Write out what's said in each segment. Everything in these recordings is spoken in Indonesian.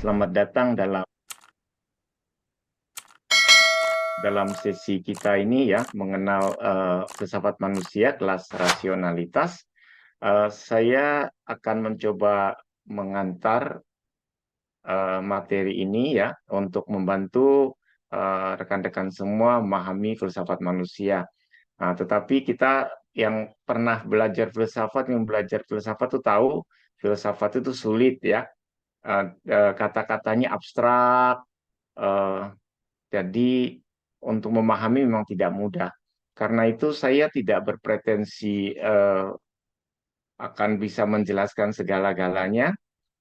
Selamat datang dalam sesi kita ini ya, mengenal filsafat manusia kelas rasionalitas. Saya akan mencoba mengantar materi ini ya untuk membantu rekan-rekan semua memahami filsafat manusia. Nah, tetapi kita yang pernah belajar filsafat itu tahu filsafat itu sulit ya. Kata-katanya abstrak. eh, Jadi untuk memahami memang tidak mudah. Karena itu saya tidak berpretensi akan bisa menjelaskan segala-galanya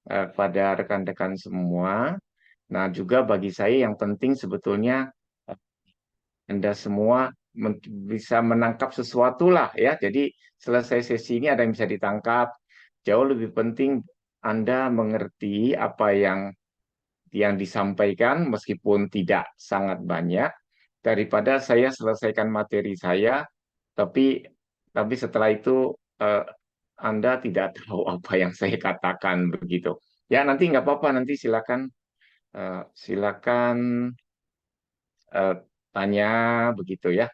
pada rekan-rekan semua. Nah, juga bagi saya yang penting sebetulnya eh, Anda semua bisa menangkap sesuatu lah ya. Jadi selesai sesi ini ada yang bisa ditangkap. Jauh lebih penting Anda mengerti apa yang disampaikan meskipun tidak sangat banyak daripada saya selesaikan materi saya tapi setelah itu eh, Anda tidak tahu apa yang saya katakan begitu. Ya, nanti nggak apa-apa, nanti silakan eh, tanya begitu ya.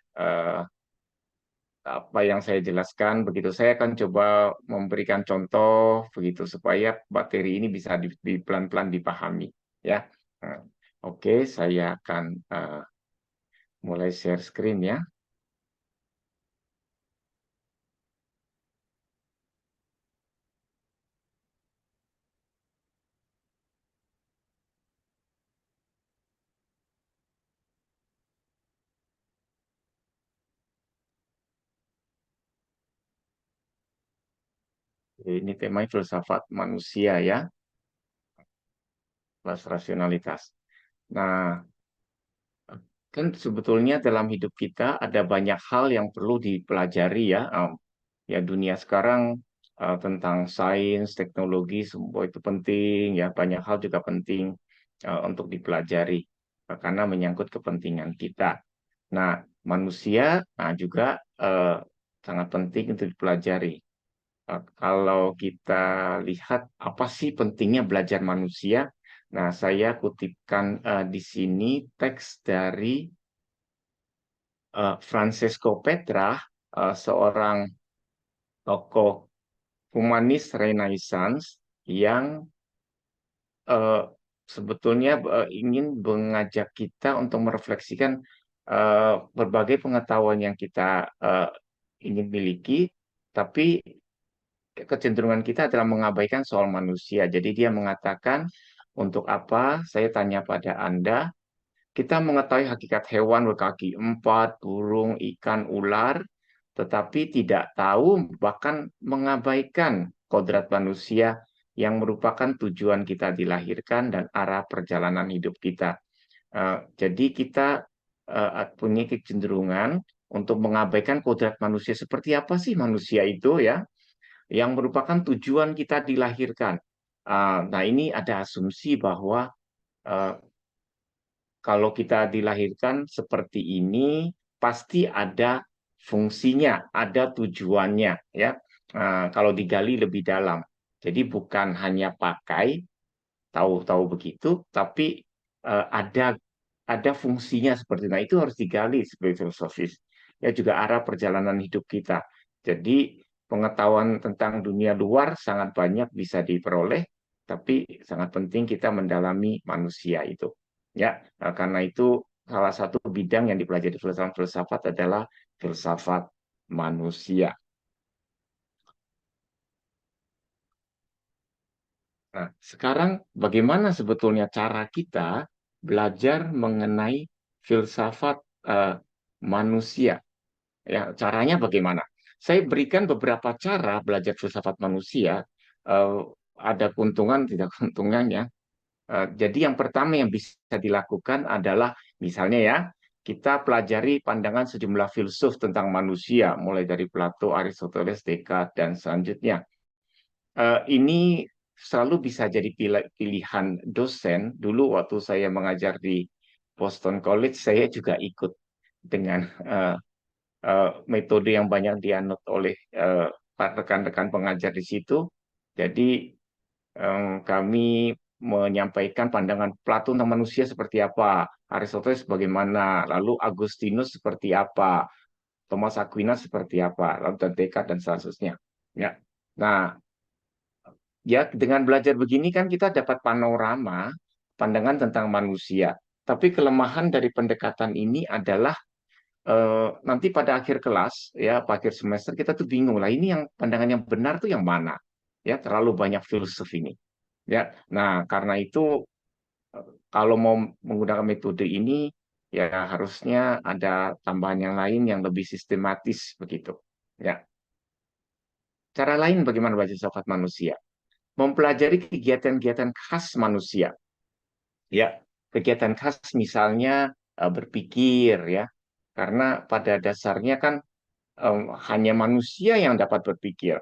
Apa yang saya jelaskan begitu. Saya akan coba memberikan contoh begitu supaya materi ini bisa pelan-pelan dipahami ya. Eh, Oke, saya akan mulai share screen ya. Ini temanya filsafat manusia ya, kelas rasionalitas. Nah, kan sebetulnya dalam hidup kita ada banyak hal yang perlu dipelajari ya. Ya dunia sekarang tentang sains, teknologi, semua itu penting ya. Banyak hal juga penting untuk dipelajari karena menyangkut kepentingan kita. Nah, manusia juga eh, sangat penting untuk dipelajari. Kalau kita lihat apa sih pentingnya belajar manusia, nah saya kutipkan di sini teks dari Francesco Petrarch, seorang tokoh humanis Renaissance yang eh, sebetulnya ingin mengajak kita untuk merefleksikan berbagai pengetahuan yang kita ingin miliki, tapi kecenderungan kita adalah mengabaikan soal manusia. Jadi dia mengatakan, untuk apa saya tanya pada Anda, kita mengetahui hakikat hewan berkaki empat, burung, ikan, ular, tetapi tidak tahu bahkan mengabaikan kodrat manusia yang merupakan tujuan kita dilahirkan dan arah perjalanan hidup kita. Jadi kita punya kecenderungan untuk mengabaikan kodrat manusia. Seperti apa sih manusia itu ya? Yang merupakan tujuan kita dilahirkan. Nah, ini ada asumsi bahwa uh, kalau kita dilahirkan seperti ini, pasti ada fungsinya, ada tujuannya, ya. Kalau digali lebih dalam, jadi bukan hanya pakai tahu-tahu begitu, tapi ada fungsinya seperti itu. Nah, itu harus digali sebagai filosofis. Ya juga arah perjalanan hidup kita. Jadi pengetahuan tentang dunia luar sangat banyak bisa diperoleh, tapi sangat penting kita mendalami manusia itu. Ya, karena itu salah satu bidang yang dipelajari filsafat adalah filsafat manusia. Nah, sekarang bagaimana sebetulnya cara kita belajar mengenai filsafat eh, manusia? Ya, caranya bagaimana? Saya berikan beberapa cara belajar filsafat manusia. eh, ada keuntungan, tidak keuntungannya. Jadi yang pertama yang bisa dilakukan adalah misalnya ya, kita pelajari pandangan sejumlah filsuf tentang manusia, mulai dari Plato, Aristoteles, Descartes, dan selanjutnya. Ini selalu bisa jadi pilihan dosen. Dulu waktu saya mengajar di Boston College, saya juga ikut dengan metode yang banyak dianut oleh rekan-rekan pengajar di situ. Jadi kami menyampaikan pandangan Plato tentang manusia seperti apa, Aristoteles bagaimana, lalu Agustinus seperti apa, Thomas Aquinas seperti apa, lalu dan Descartes dan seterusnya. Ya. Nah, ya dengan belajar begini kan kita dapat panorama pandangan tentang manusia. Tapi kelemahan dari pendekatan ini adalah nanti pada akhir kelas ya, pada akhir semester kita tuh bingung lah ini yang pandangan yang benar tuh yang mana? Ya, terlalu banyak filsuf ini. Ya. Nah, karena itu kalau mau menggunakan metode ini ya harusnya ada tambahan yang lain yang lebih sistematis begitu. Ya. Cara lain bagaimana belajar sifat manusia? Mempelajari kegiatan-kegiatan khas manusia. Ya, kegiatan khas misalnya berpikir ya. Karena pada dasarnya kan hanya manusia yang dapat berpikir.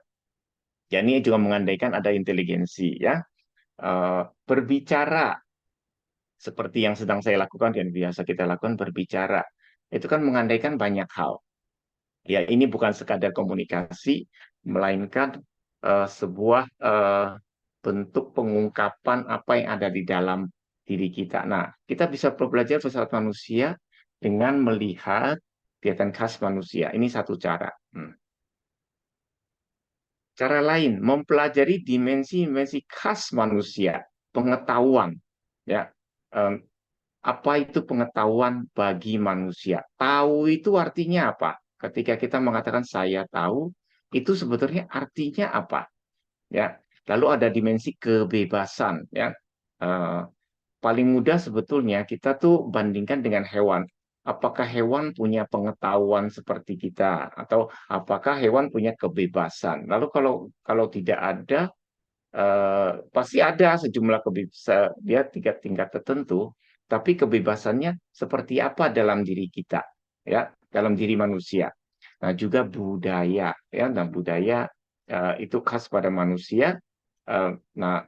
Ya, ini juga mengandaikan ada inteligensi ya. Berbicara seperti yang sedang saya lakukan dan biasa kita lakukan berbicara. Itu kan mengandaikan banyak hal. Ya, ini bukan sekadar komunikasi, melainkan sebuah bentuk pengungkapan apa yang ada di dalam diri kita. Nah, kita bisa belajar filsafat manusia dengan melihat kegiatan khas manusia. Ini satu cara. Cara lain, mempelajari dimensi-dimensi khas manusia, pengetahuan. Ya, Em, apa itu pengetahuan bagi manusia? Tahu itu artinya apa? Ketika kita mengatakan saya tahu, itu sebetulnya artinya apa? Ya, lalu ada dimensi kebebasan. Ya, Eh, paling mudah sebetulnya kita tuh bandingkan dengan hewan. Apakah hewan punya pengetahuan seperti kita, atau apakah hewan punya kebebasan? Lalu kalau kalau tidak ada, pasti ada sejumlah kebebasan, dia tingkat-tingkat tertentu, tapi kebebasannya seperti apa dalam diri kita, ya, dalam diri manusia. Nah, juga budaya, ya, dan budaya itu khas pada manusia. Nah,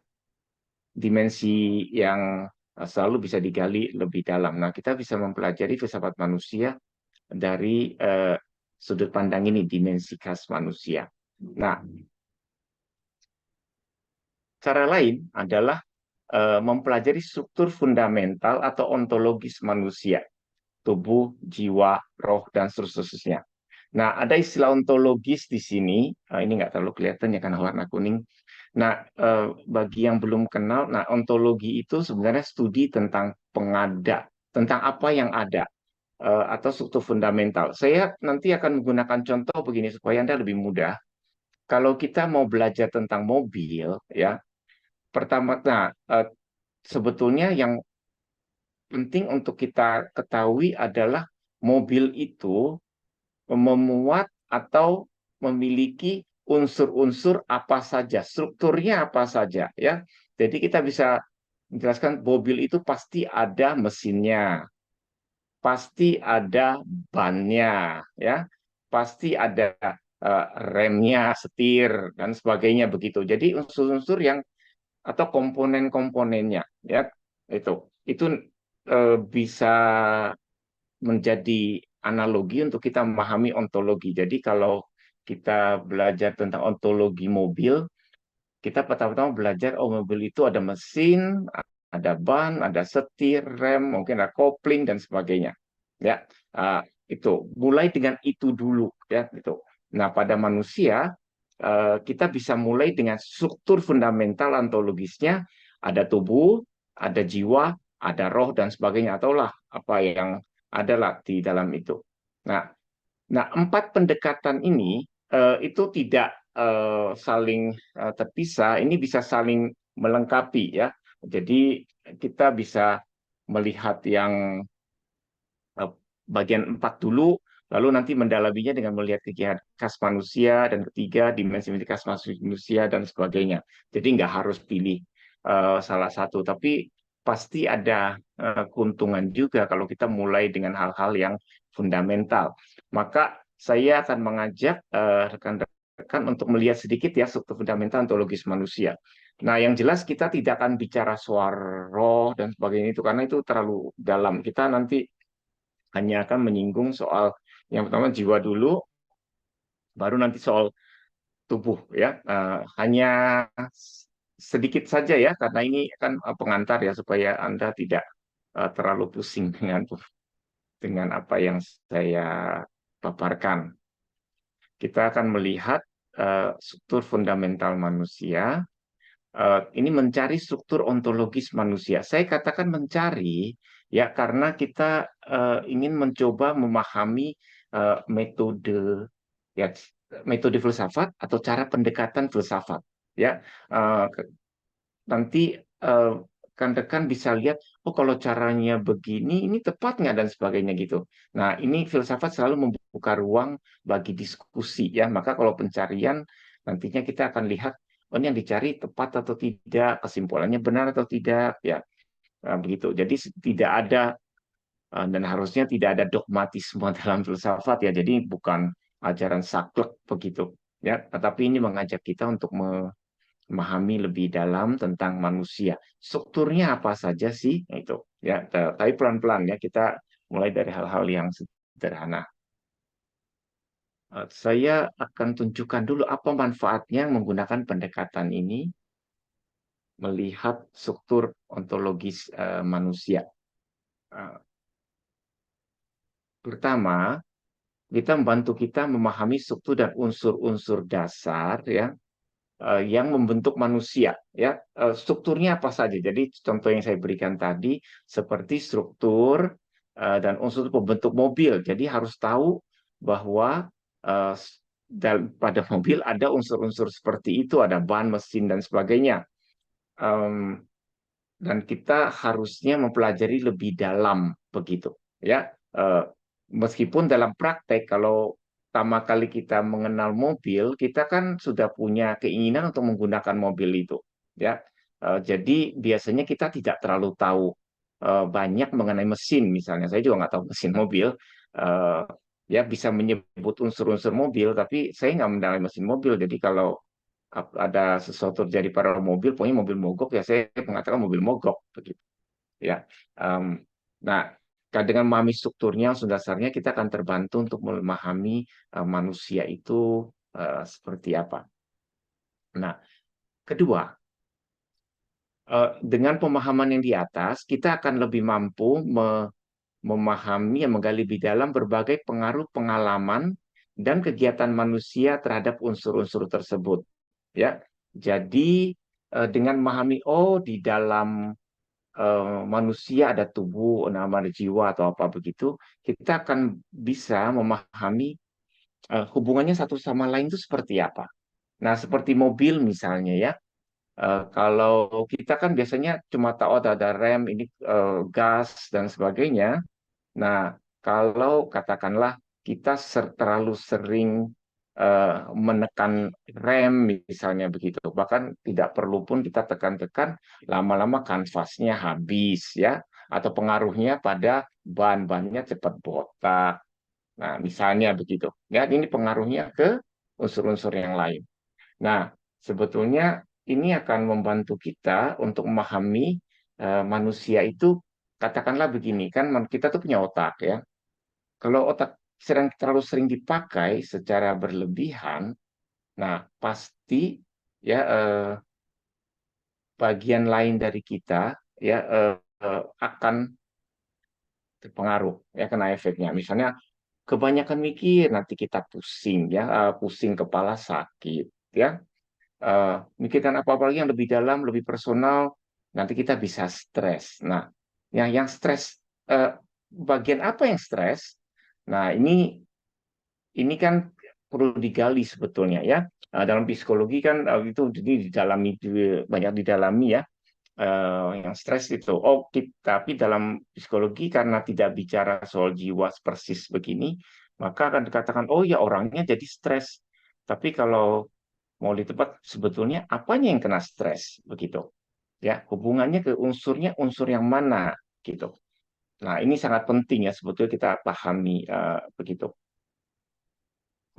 dimensi yang selalu bisa digali lebih dalam. Nah, kita bisa mempelajari filsafat manusia dari sudut pandang ini, dimensi khas manusia. Nah, cara lain adalah mempelajari struktur fundamental atau ontologis manusia, tubuh, jiwa, roh, dan seterusnya. Nah, ada istilah ontologis di sini, ini nggak terlalu kelihatan ya karena warna kuning. Nah, bagi yang belum kenal, nah ontologi itu sebenarnya studi tentang pengada, tentang apa yang ada, atau struktur fundamental. Saya nanti akan menggunakan contoh begini supaya Anda lebih mudah. Kalau kita mau belajar tentang mobil, ya, pertama, nah, sebetulnya yang penting untuk kita ketahui adalah mobil itu memuat atau memiliki unsur-unsur apa saja, strukturnya apa saja, ya. Jadi kita bisa menjelaskan mobil itu pasti ada mesinnya, pasti ada bannya, ya, pasti ada remnya, setir dan sebagainya begitu. Jadi unsur-unsur yang atau komponen-komponennya, ya, itu bisa menjadi analogi untuk kita memahami ontologi. Jadi kalau kita belajar tentang ontologi mobil, kita pertama-tama belajar, oh mobil itu ada mesin, ada ban, ada setir, rem, mungkin ada kopling dan sebagainya. Ya, itu mulai dengan itu dulu, ya itu. Nah, pada manusia kita bisa mulai dengan struktur fundamental ontologisnya, ada tubuh, ada jiwa, ada roh dan sebagainya, atau lah apa yang adalah di dalam itu. Nah, nah, empat pendekatan ini itu tidak saling terpisah, ini bisa saling melengkapi ya. Jadi kita bisa melihat yang eh, bagian empat dulu, lalu nanti mendalaminya dengan melihat kegiatan khas manusia, dan ketiga dimensi khas manusia dan sebagainya. Jadi nggak harus pilih salah satu, tapi pasti ada keuntungan juga kalau kita mulai dengan hal-hal yang fundamental. Maka saya akan mengajak rekan-rekan untuk melihat sedikit ya struktur fundamental ontologis manusia. Nah, yang jelas kita tidak akan bicara soal roh dan sebagainya itu karena itu terlalu dalam. Kita nanti hanya akan menyinggung soal yang pertama jiwa dulu, baru nanti soal tubuh ya. Hanya sedikit saja ya, karena ini kan pengantar ya, supaya Anda tidak terlalu pusing dengan apa yang saya paparkan. Kita akan melihat struktur fundamental manusia. Ini mencari struktur ontologis manusia. Saya katakan mencari ya karena kita ingin mencoba memahami metode ya metode filsafat atau cara pendekatan filsafat ya. Eh, Nanti rekan-rekan bisa lihat, oh kalau caranya begini, ini tepat nggak dan sebagainya gitu. Nah, ini filsafat selalu membuka ruang bagi diskusi ya. Maka kalau pencarian nantinya kita akan lihat, oh ini yang dicari tepat atau tidak, kesimpulannya benar atau tidak ya. Begitu. Jadi tidak ada dan harusnya tidak ada dogmatisme dalam filsafat ya. Jadi bukan ajaran saklek begitu ya. Tetapi ini mengajak kita untuk memahami lebih dalam tentang manusia. Strukturnya apa saja sih? Itu ya, tapi pelan-pelan ya kita mulai dari hal-hal yang sederhana. Saya akan tunjukkan dulu apa manfaatnya menggunakan pendekatan ini melihat struktur ontologis manusia. Eh, Pertama, kita membantu kita memahami struktur dan unsur-unsur dasar ya yang membentuk manusia ya. Strukturnya apa saja. Jadi contoh yang saya berikan tadi seperti struktur dan unsur pembentuk mobil. Jadi harus tahu bahwa eh, pada mobil ada unsur-unsur seperti itu, ada ban, mesin dan sebagainya. Em, dan kita harusnya mempelajari lebih dalam begitu ya. Eh, Meskipun dalam praktek kalau pertama kali kita mengenal mobil kita kan sudah punya keinginan untuk menggunakan mobil itu ya. Jadi biasanya kita tidak terlalu tahu banyak mengenai mesin misalnya. Saya juga nggak tahu mesin mobil. Eh, ya bisa menyebut unsur-unsur mobil tapi saya nggak mendalami mesin mobil, jadi kalau ada sesuatu terjadi pada mobil, pokoknya mobil mogok ya saya mengatakan mobil mogok begitu ya. Em, nah, dengan memahami strukturnya langsung dasarnya kita akan terbantu untuk memahami manusia itu seperti apa. Nah, kedua, dengan pemahaman yang di atas kita akan lebih mampu memahami yang menggali lebih dalam berbagai pengaruh pengalaman dan kegiatan manusia terhadap unsur-unsur tersebut ya. Jadi dengan memahami oh di dalam manusia ada tubuh, nama ada jiwa atau apa begitu, kita akan bisa memahami hubungannya satu sama lain itu seperti apa. Nah, seperti mobil misalnya ya, kalau kita kan biasanya cuma tahu ada rem, ini gas dan sebagainya. Nah, kalau katakanlah kita terlalu sering menekan rem misalnya begitu, bahkan tidak perlu pun kita tekan-tekan, lama-lama kanvasnya habis ya, atau pengaruhnya pada ban-bannya cepat botak. Nah, misalnya begitu. Ya, ini pengaruhnya ke unsur-unsur yang lain. Nah, sebetulnya ini akan membantu kita untuk memahami manusia itu, katakanlah begini, kan kita tuh punya otak ya. Kalau otak terlalu sering dipakai secara berlebihan, nah pasti ya bagian lain dari kita ya akan terpengaruh ya kena efeknya. Misalnya kebanyakan mikir nanti kita pusing ya, pusing kepala sakit ya. Mikirkan apa-apa lagi yang lebih dalam, lebih personal, nanti kita bisa stres. Nah, yang stres, bagian apa yang stres? Nah, ini kan perlu digali sebetulnya ya. Dalam psikologi kan itu jadi didalami, banyak didalami ya. Yang stres itu. Oh, tapi dalam psikologi karena tidak bicara soal jiwa persis begini, maka akan dikatakan, oh ya orangnya jadi stres. Tapi kalau mau di tempat sebetulnya apanya yang kena stres begitu ya, hubungannya ke unsurnya unsur yang mana gitu. Nah ini sangat penting ya sebetulnya kita pahami begitu.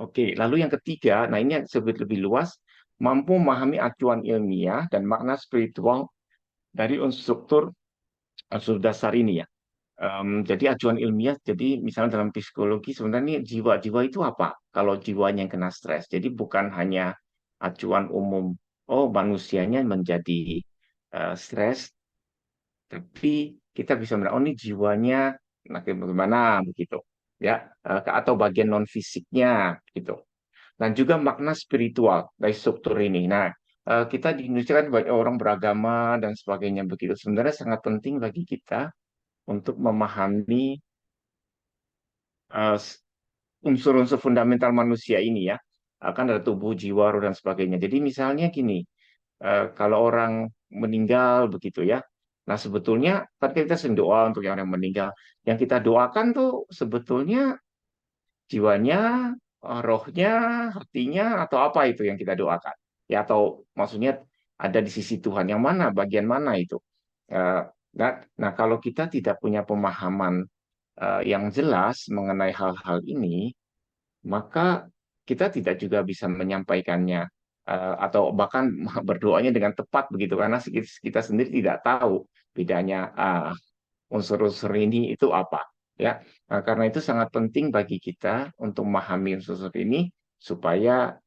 Oke, lalu yang ketiga, nah ini yang sebut lebih luas, mampu memahami acuan ilmiah dan makna spiritual dari unsur dasar ini ya. Jadi acuan ilmiah, jadi misalnya dalam psikologi sebenarnya jiwa-jiwa itu apa? Kalau jiwanya yang kena stres, jadi bukan hanya acuan umum. oh manusianya menjadi stres, tapi kita bisa melihat, oh ini jiwanya makin bagaimana begitu, ya, atau bagian non fisiknya gitu. Dan juga makna spiritual dari struktur ini. Nah, kita di Indonesia kan banyak orang beragama dan sebagainya begitu. Sebenarnya sangat penting bagi kita untuk memahami eh, unsur-unsur fundamental manusia ini ya. Akan ada tubuh, jiwa, roh, dan sebagainya. Jadi misalnya gini, kalau orang meninggal begitu ya. Nah, sebetulnya kan kita sering doa untuk yang orang meninggal. Yang kita doakan tuh sebetulnya jiwanya, rohnya, hatinya, atau apa itu yang kita doakan? Ya, atau maksudnya ada di sisi Tuhan yang mana, bagian mana itu? Eh, Nah, nah, kalau kita tidak punya pemahaman yang jelas mengenai hal-hal ini, maka kita tidak juga bisa menyampaikannya atau bahkan berdoanya dengan tepat begitu karena kita sendiri tidak tahu bedanya unsur-unsur ini itu apa ya. Nah, karena itu sangat penting bagi kita untuk memahami unsur-unsur ini supaya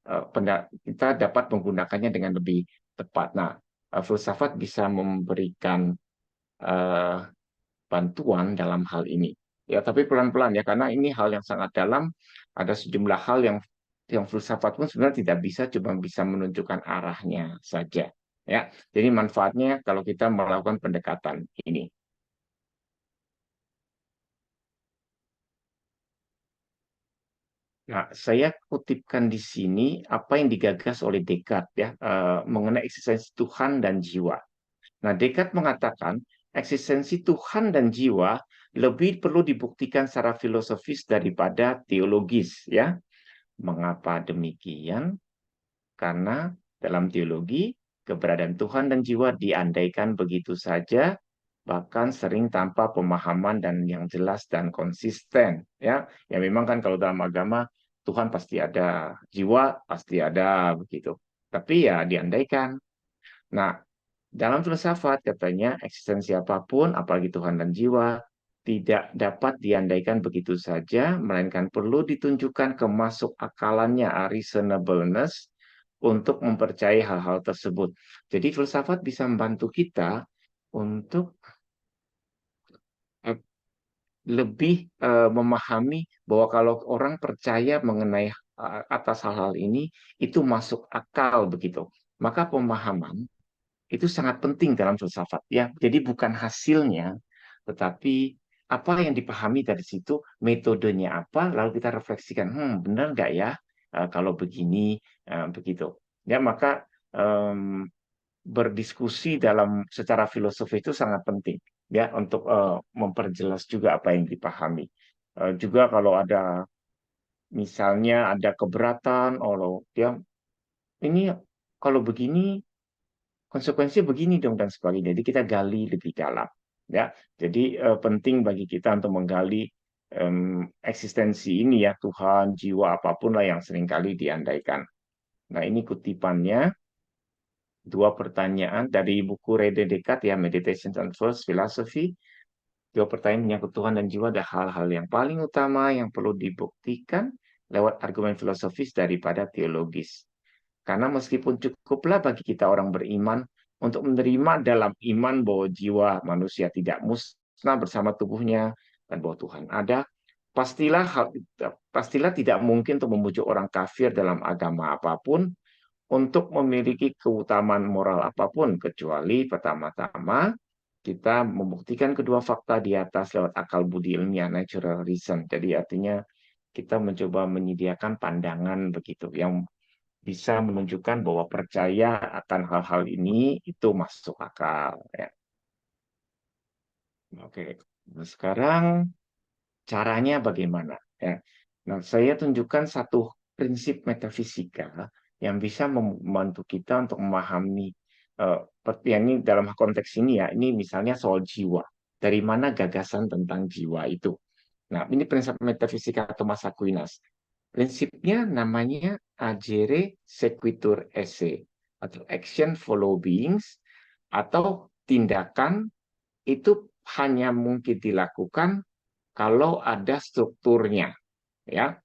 kita dapat menggunakannya dengan lebih tepat. Nah, filsafat bisa memberikan eh, bantuan dalam hal ini. Ya, tapi pelan-pelan ya, karena ini hal yang sangat dalam. Ada sejumlah hal yang filsafat pun sebenarnya tidak bisa, cuma bisa menunjukkan arahnya saja. Ya, jadi manfaatnya kalau kita melakukan pendekatan ini. Nah, saya kutipkan di sini apa yang digagas oleh Descartes ya mengenai eksistensi Tuhan dan jiwa. Nah, Descartes mengatakan eksistensi Tuhan dan jiwa lebih perlu dibuktikan secara filosofis daripada teologis ya. Mengapa demikian? Karena dalam teologi, keberadaan Tuhan dan jiwa diandaikan begitu saja, bahkan sering tanpa pemahaman dan yang jelas dan konsisten. Ya, ya memang kan kalau dalam agama Tuhan pasti ada, jiwa pasti ada begitu. Tapi ya diandaikan. Nah, dalam filsafat katanya eksistensi apapun, apalagi Tuhan dan jiwa, tidak dapat diandaikan begitu saja, melainkan perlu ditunjukkan kemasuk akalannya, reasonableness, untuk mempercayai hal-hal tersebut. Jadi filsafat bisa membantu kita untuk eh, lebih memahami bahwa kalau orang percaya mengenai atas hal-hal ini, itu masuk akal begitu. Maka pemahaman itu sangat penting dalam filsafat ya. Jadi bukan hasilnya, tetapi apa yang dipahami dari situ, metodenya apa, lalu kita refleksikan, benar nggak ya kalau begini, begitu. Ya maka em, berdiskusi dalam secara filosofi itu sangat penting ya untuk memperjelas juga apa yang dipahami. Juga kalau ada misalnya ada keberatan, oh ya ini kalau begini konsekuensinya begini dong dan sebagainya. Jadi kita gali lebih dalam, ya. Jadi penting bagi kita untuk menggali eksistensi ini ya Tuhan, jiwa apapun lah yang seringkali diandaikan. Nah ini kutipannya dua pertanyaan dari buku Rene Descartes ya Meditations on First Philosophy. Dua pertanyaan menyangkut Tuhan dan jiwa ada hal-hal yang paling utama yang perlu dibuktikan lewat argumen filosofis daripada teologis. Karena meskipun cukuplah bagi kita orang beriman untuk menerima dalam iman bahwa jiwa manusia tidak musnah bersama tubuhnya dan bahwa Tuhan ada, pastilah tidak mungkin untuk memujuk orang kafir dalam agama apapun untuk memiliki keutamaan moral apapun kecuali pertama-tama kita membuktikan kedua fakta di atas lewat akal budi ilmiah natural reason. Jadi artinya kita mencoba menyediakan pandangan begitu yang bisa menunjukkan bahwa percaya akan hal-hal ini itu masuk akal ya. Oke. Nah, sekarang caranya bagaimana ya? Nah, saya tunjukkan satu prinsip metafisika yang bisa membantu kita untuk memahami yang ini dalam konteks ini ya, ini misalnya soal jiwa. Dari mana gagasan tentang jiwa itu? Nah, ini prinsip metafisika Thomas Aquinas. Prinsipnya namanya agere sequitur esse atau action follow beings atau tindakan itu hanya mungkin dilakukan kalau ada strukturnya ya.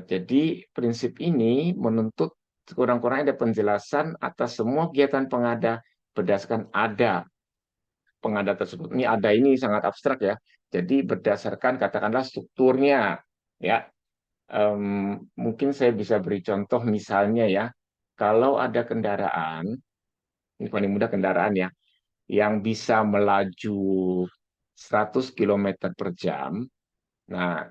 Jadi prinsip ini menuntut kurang-kurangnya ada penjelasan atas semua kegiatan pengada berdasarkan ada pengada tersebut. Ini ada ini sangat abstrak ya. Jadi berdasarkan katakanlah strukturnya, ya. Mungkin saya bisa beri contoh misalnya ya, kalau ada kendaraan, ini paling mudah kendaraan ya, yang bisa melaju 100 km per jam. Nah,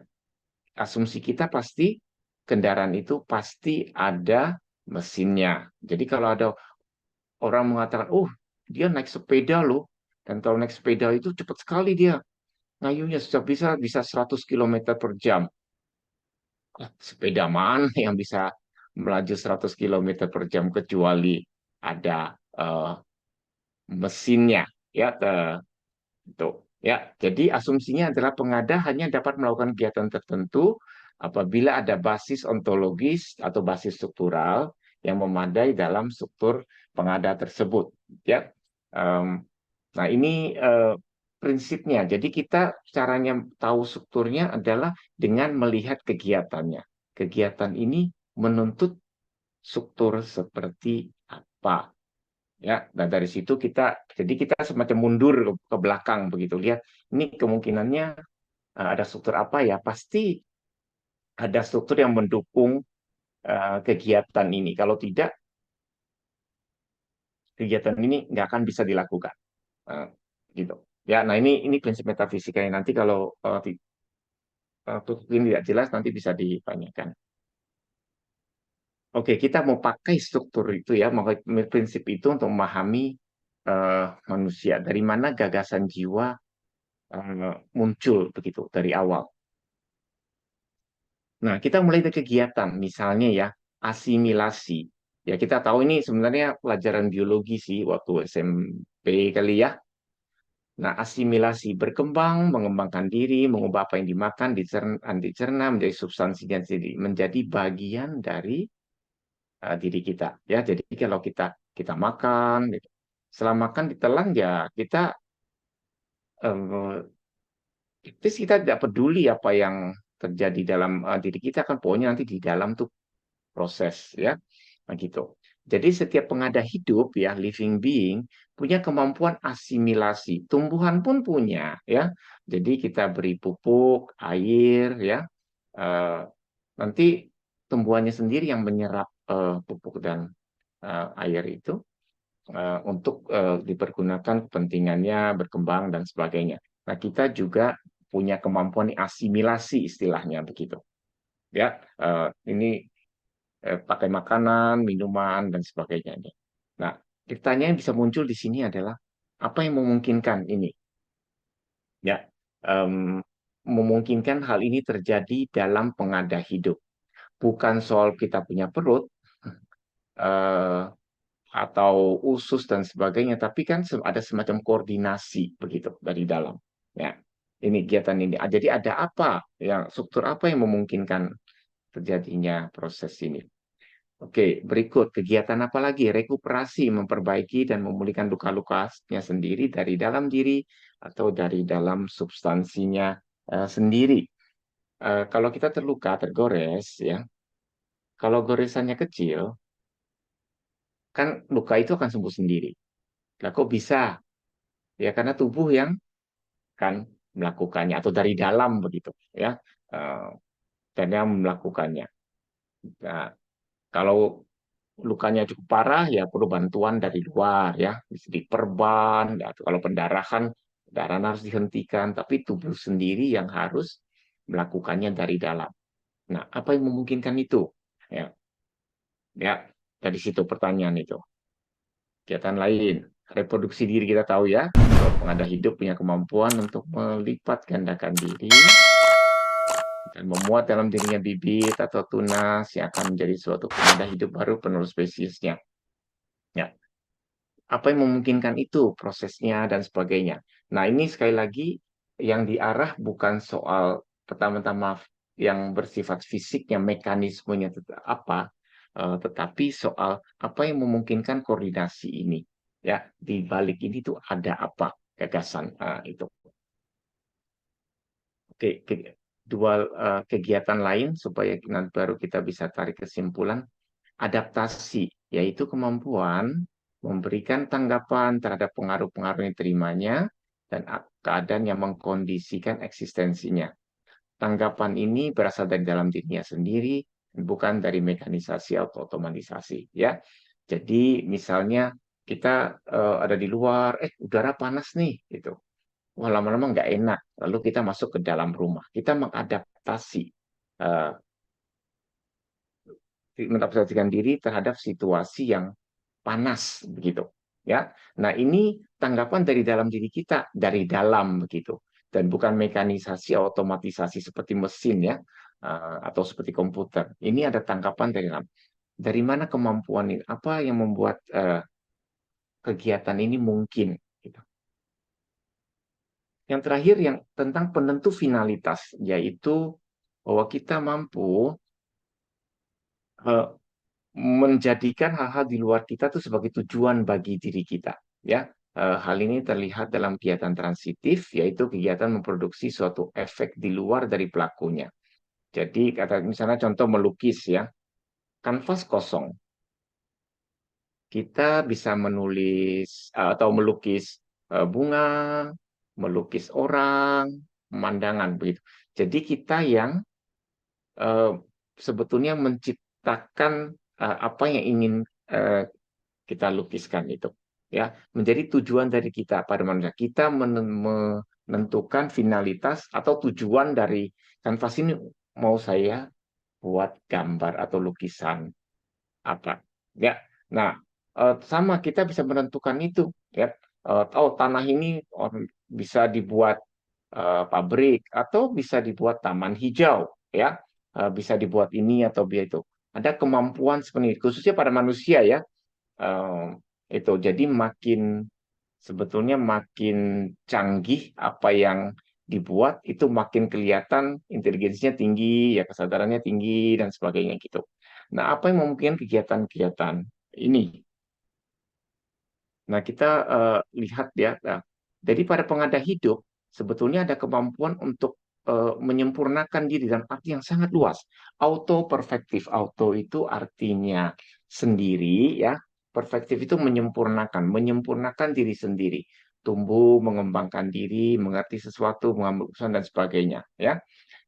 asumsi kita pasti kendaraan itu pasti ada mesinnya. Jadi kalau ada orang mengatakan, oh dia naik sepeda loh, dan kalau naik sepeda itu cepat sekali dia, ngayunya sudah bisa 100 km per jam. Sepeda mana yang bisa melaju 100 km per jam kecuali ada mesinnya, ya. Tuh, ya. Jadi asumsinya adalah pengada hanya dapat melakukan kegiatan tertentu apabila ada basis ontologis atau basis struktural yang memadai dalam struktur pengada tersebut. Ya, Em, nah ini prinsipnya. Jadi kita caranya tahu strukturnya adalah dengan melihat kegiatannya. Kegiatan ini menuntut struktur seperti apa? Ya, dan dari situ jadi kita semacam mundur ke belakang begitu. Lihat, ini kemungkinannya ada struktur apa ya? Pasti ada struktur yang mendukung kegiatan ini. Kalau tidak, kegiatan ini nggak akan bisa dilakukan. Eh, gitu. Ya, nah ini prinsip metafisikanya. Nanti kalau ini tidak jelas, nanti bisa ditanyakan. Oke, kita mau pakai struktur itu ya, mau prinsip itu untuk memahami manusia. Dari mana gagasan jiwa muncul begitu dari awal. Nah, kita mulai dari kegiatan, misalnya ya, asimilasi. Ya, kita tahu ini sebenarnya pelajaran biologi sih waktu SMP kali ya. Nah, asimilasi berkembang, mengembangkan diri, mengubah apa yang dimakan, dicerna, menjadi substansinya sendiri, menjadi bagian dari diri kita. Ya, jadi kalau kita makan, gitu. Setelah makan ditelan ya kita eh, terus kita tidak peduli apa yang terjadi dalam diri kita kan pokoknya nanti di dalam tuh proses ya. Nah, gitu. Jadi setiap pengada hidup ya living being punya kemampuan asimilasi. Tumbuhan pun punya ya. Jadi kita beri pupuk, air ya. Eh, Nanti tumbuhannya sendiri yang menyerap pupuk dan air itu untuk dipergunakan kepentingannya berkembang dan sebagainya. Nah, kita juga punya kemampuan asimilasi istilahnya begitu. Ya, ini pakai makanan, minuman dan sebagainya. Nah, pertanyaan yang bisa muncul di sini adalah apa yang memungkinkan ini? Ya, em, memungkinkan hal ini terjadi dalam pengada hidup. Bukan soal kita punya perut, eh, atau usus dan sebagainya, tapi kan ada semacam koordinasi begitu dari dalam. Ya, ini kegiatan ini. Jadi ada apa yang struktur apa yang memungkinkan terjadinya proses ini? Oke, berikut kegiatan apa lagi? Rekuperasi, memperbaiki dan memulihkan luka-lukanya sendiri dari dalam diri atau dari dalam substansinya sendiri. Kalau kita terluka, tergores, ya, kalau goresannya kecil, kan luka itu akan sembuh sendiri. Lah kok bisa? Ya karena tubuh yang kan melakukannya atau dari dalam begitu ya. Eh, dan yang melakukannya. Nah, kalau lukanya cukup parah ya perlu bantuan dari luar ya, bisa diperban atau kalau pendarahan, pendarahan harus dihentikan, tapi tubuh sendiri yang harus melakukannya dari dalam. Nah, apa yang memungkinkan itu? Ya, ya dari situ pertanyaan itu. Kegiatan lain, reproduksi diri kita tahu ya, kalau pengada hidup punya kemampuan untuk melipat gandakan diri dan memuat dalam dirinya bibit atau tunas yang akan menjadi suatu pengada hidup baru penerus spesiesnya. Ya, apa yang memungkinkan itu prosesnya dan sebagainya. Nah, ini sekali lagi yang diarah bukan soal pertama-tama yang bersifat fisiknya, mekanismenya apa, tetapi soal apa yang memungkinkan koordinasi ini. Ya, di balik ini tuh ada apa gagasan itu. Oke, dua kegiatan lain supaya nanti baru kita bisa tarik kesimpulan. adaptasi, yaitu kemampuan memberikan tanggapan terhadap pengaruh-pengaruh yang diterimanya dan keadaan yang mengkondisikan eksistensinya. Tanggapan ini berasal dari dalam dirinya sendiri, bukan dari mekanisasi atau otomatisasi. Ya, jadi misalnya kita ada di luar, udara panas nih, gitu. Wah, lama-lama nggak enak. Lalu kita masuk ke dalam rumah. Kita mengadaptasi, eh, mengadaptasikan diri terhadap situasi yang panas, begitu. Ya, nah ini tanggapan dari dalam diri kita, dari dalam begitu, dan bukan mekanisasi otomatisasi seperti mesin ya, atau seperti komputer. Ini ada tanggapan dari dalam. Dari mana kemampuan ini? Apa yang membuat kegiatan ini mungkin? Gitu. Yang terakhir yang tentang penentu finalitas, yaitu bahwa kita mampu eh, menjadikan hal-hal di luar kita itu sebagai tujuan bagi diri kita. Ya, hal ini terlihat dalam kegiatan transitif, yaitu kegiatan memproduksi suatu efek di luar dari pelakunya. Jadi, kata misalnya contoh melukis ya, kanvas kosong, kita bisa menulis atau melukis bunga, melukis orang, pemandangan begitu. Jadi kita yang eh, sebetulnya menciptakan apa yang ingin eh, kita lukiskan itu, ya, menjadi tujuan dari kita pada manusia. Kita menentukan finalitas atau tujuan dari kanvas ini, mau saya buat gambar atau lukisan apa, ya. Nah, sama kita bisa menentukan itu, ya. Oh, tanah ini bisa dibuat pabrik atau bisa dibuat taman hijau, ya. Bisa dibuat ini atau itu. Ada kemampuan seperti itu, khususnya pada manusia ya. Eh, itu jadi sebetulnya makin canggih apa yang dibuat itu makin kelihatan inteligensinya tinggi, ya kesadarannya tinggi dan sebagainya gitu. Nah, apa yang memungkinkan kegiatan-kegiatan ini? Nah, kita lihat ya, nah, jadi pada pengada hidup sebetulnya ada kemampuan untuk menyempurnakan diri dan arti yang sangat luas. Auto perfektif, auto itu artinya sendiri ya. Perfektif itu menyempurnakan diri sendiri, tumbuh, mengembangkan diri, mengerti sesuatu, mengambil keputusan dan sebagainya ya.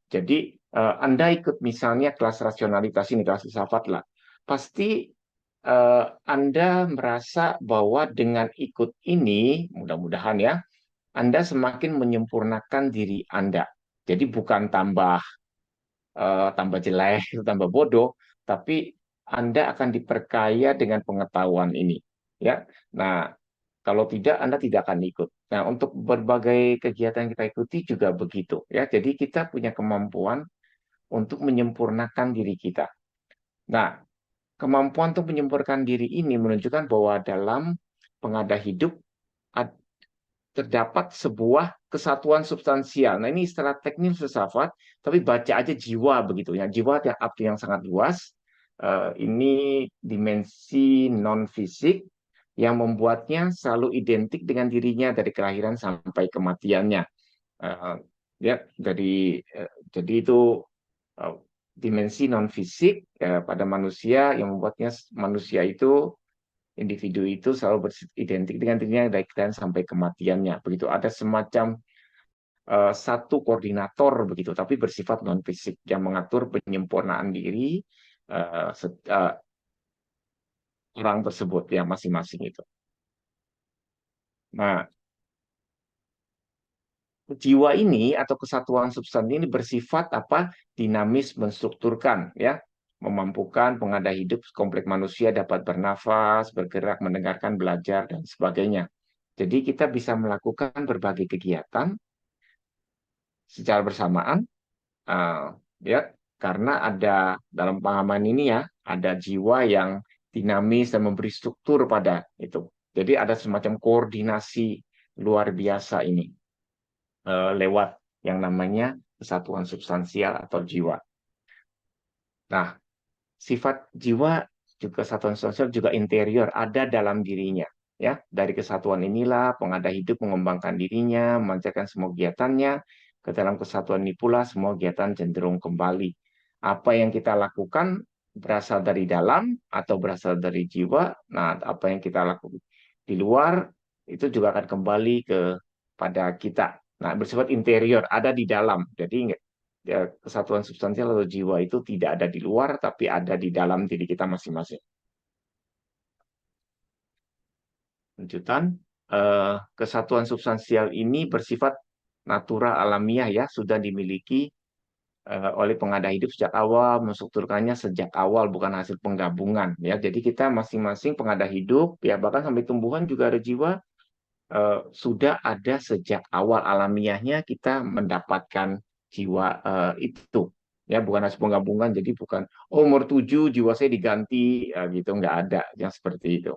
Jadi Anda ikut misalnya kelas rasionalitas ini, kelas filsafat lah, pasti Anda merasa bahwa dengan ikut ini, mudah-mudahan ya, Anda semakin menyempurnakan diri Anda. Jadi bukan tambah jelek, tambah bodoh, tapi Anda akan diperkaya dengan pengetahuan ini. Ya, nah kalau tidak Anda tidak akan ikut. Nah untuk berbagai kegiatan yang kita ikuti juga begitu. Ya, jadi kita punya kemampuan untuk menyempurnakan diri kita. Nah, kemampuan untuk menyempurnakan diri ini menunjukkan bahwa dalam pengada hidup terdapat sebuah kesatuan substansial. Nah, ini istilah teknis filsafat, tapi baca aja jiwa begitu ya. Jiwa yang arti yang sangat luas. Ini dimensi non fisik yang membuatnya selalu identik dengan dirinya dari kelahiran sampai kematiannya. Eh, ya, jadi itu eh, dimensi non fisik pada manusia yang membuatnya manusia itu, individu itu selalu beridentik dengan dirinya dari kelahiran sampai kematiannya. Begitu ada semacam satu koordinator begitu, tapi bersifat non fisik yang mengatur penyempurnaan diri uh, orang tersebut yang masing-masing itu. Nah, jiwa ini atau kesatuan substansi ini bersifat apa? Dinamis, menstrukturkan, ya, memampukan pengada hidup kompleks manusia dapat bernafas, bergerak, mendengarkan, belajar dan sebagainya. Jadi kita bisa melakukan berbagai kegiatan secara bersamaan, uh, ya, karena ada dalam pemahaman ini ya, ada jiwa yang dinamis dan memberi struktur pada itu. Jadi ada semacam koordinasi luar biasa ini lewat yang namanya kesatuan substansial atau jiwa. Nah, sifat jiwa juga kesatuan substansial juga interior, ada dalam dirinya. Ya, dari kesatuan inilah pengada hidup mengembangkan dirinya, memancarkan semua kegiatannya, ke dalam kesatuan ini pula semua kegiatan cenderung kembali. Apa yang kita lakukan berasal dari dalam atau berasal dari jiwa. Nah, apa yang kita lakukan di luar itu juga akan kembali pada kita. Nah, bersifat interior, ada di dalam. Jadi kesatuan substansial atau jiwa itu tidak ada di luar, tapi ada di dalam diri kita masing-masing. Lanjutan, kesatuan substansial ini bersifat natural alamiah ya, sudah dimiliki oleh pengada hidup sejak awal, menstrukturkannya sejak awal, bukan hasil penggabungan ya. Jadi kita masing-masing pengada hidup ya, bahkan sampai tumbuhan juga ada jiwa, sudah ada sejak awal alamiahnya kita mendapatkan jiwa itu ya, bukan hasil penggabungan. Jadi bukan umur 7 jiwa saya diganti gitu, nggak ada yang seperti itu.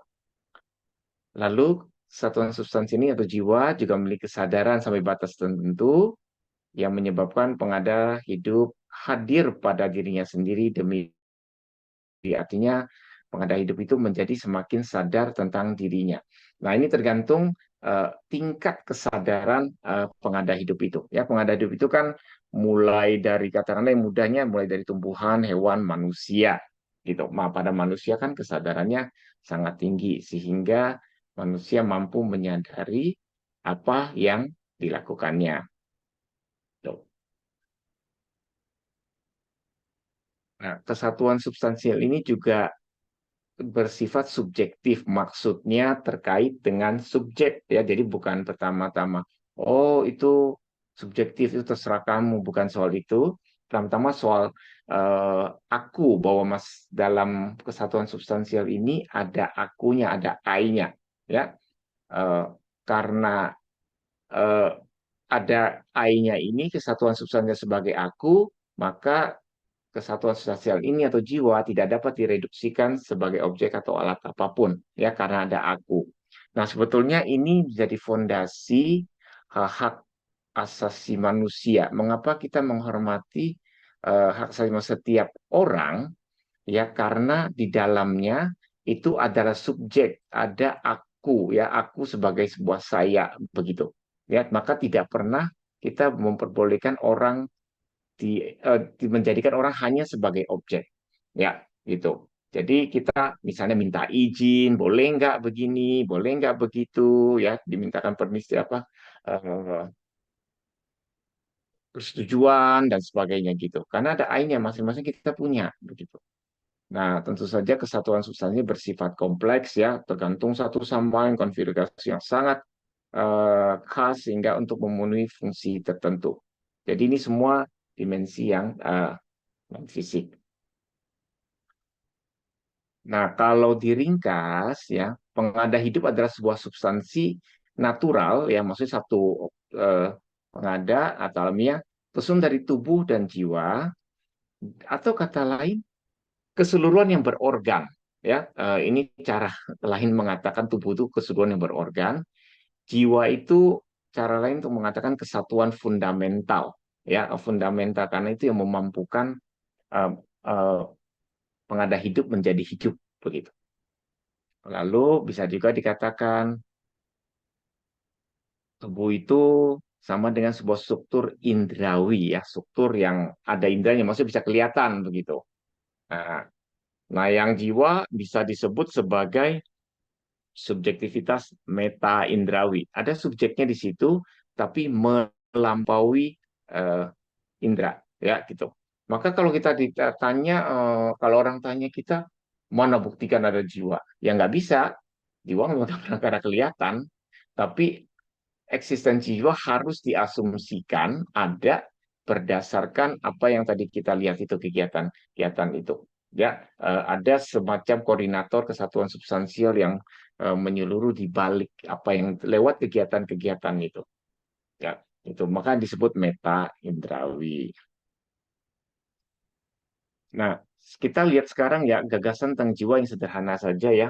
Lalu satuan substansi ini atau jiwa juga memiliki kesadaran sampai batas tertentu yang menyebabkan pengada hidup hadir pada dirinya sendiri demi artinya pengada hidup itu menjadi semakin sadar tentang dirinya. Nah, ini tergantung tingkat kesadaran pengada hidup itu. Ya, pengada hidup itu kan mulai dari katakanlah yang mudahnya mulai dari tumbuhan, hewan, manusia gitu. Nah, pada manusia kan kesadarannya sangat tinggi sehingga manusia mampu menyadari apa yang dilakukannya. Tuh. Nah, kesatuan substansial ini juga bersifat subjektif, maksudnya terkait dengan subjek ya. Jadi bukan pertama-tama oh itu subjektif, itu terserah kamu, bukan soal itu. Pertama-tama soal aku, bahwa mas dalam kesatuan substansial ini ada akunya, ada I-nya ya. Eh, karena eh, ada I-nya ini, kesatuan substansial sebagai aku, maka kesatuan sosial ini atau jiwa tidak dapat direduksikan sebagai objek atau alat apapun ya, karena ada aku. Nah, sebetulnya ini jadi fondasi hak asasi manusia. Mengapa kita menghormati hak asasi manusia setiap orang ya, karena di dalamnya itu adalah subjek, ada aku ya, aku sebagai sebuah saya begitu. Ya, maka tidak pernah kita memperbolehkan orang menjadikan orang hanya sebagai objek ya gitu. Jadi kita misalnya minta izin, boleh nggak begini, boleh nggak begitu ya, dimintakan permisi apa eh, persetujuan dan sebagainya gitu, karena ada ainnya masing-masing kita punya begitu. Nah, tentu saja kesatuan substansi bersifat kompleks ya, tergantung satu sama lain, konfigurasi yang sangat khas sehingga untuk memenuhi fungsi tertentu. Jadi ini semua dimensi yang non fisik. Nah, kalau diringkas ya, pengada hidup adalah sebuah substansi natural ya, maksudnya satu eh, pengada atau alamiah tersusun dari tubuh dan jiwa, atau kata lain keseluruhan yang berorgan ya. Ini cara lain mengatakan tubuh itu keseluruhan yang berorgan, jiwa itu cara lain untuk mengatakan kesatuan fundamental ya, fundamental karena itu yang memampukan eh, eh, pengada hidup menjadi hidup begitu. Lalu bisa juga dikatakan tubuh itu sama dengan sebuah struktur indrawi ya, struktur yang ada indranya, maksudnya bisa kelihatan begitu. Nah, nah, yang jiwa bisa disebut sebagai subjektivitas meta indrawi. Ada subjeknya di situ, tapi melampaui eh, indra ya gitu. Maka kalau kita ditanya, kalau orang tanya kita mana buktikan ada jiwa, ya nggak bisa. Jiwa nggak pernah kelihatan, tapi eksistensi jiwa harus diasumsikan ada berdasarkan apa yang tadi kita lihat itu, kegiatan-kegiatan itu. Ya, ada semacam koordinator kesatuan substansial yang menyeluruh di balik apa yang lewat kegiatan-kegiatan itu. Ya, itu maka disebut meta indrawi. Nah, kita lihat sekarang ya gagasan tentang jiwa yang sederhana saja ya.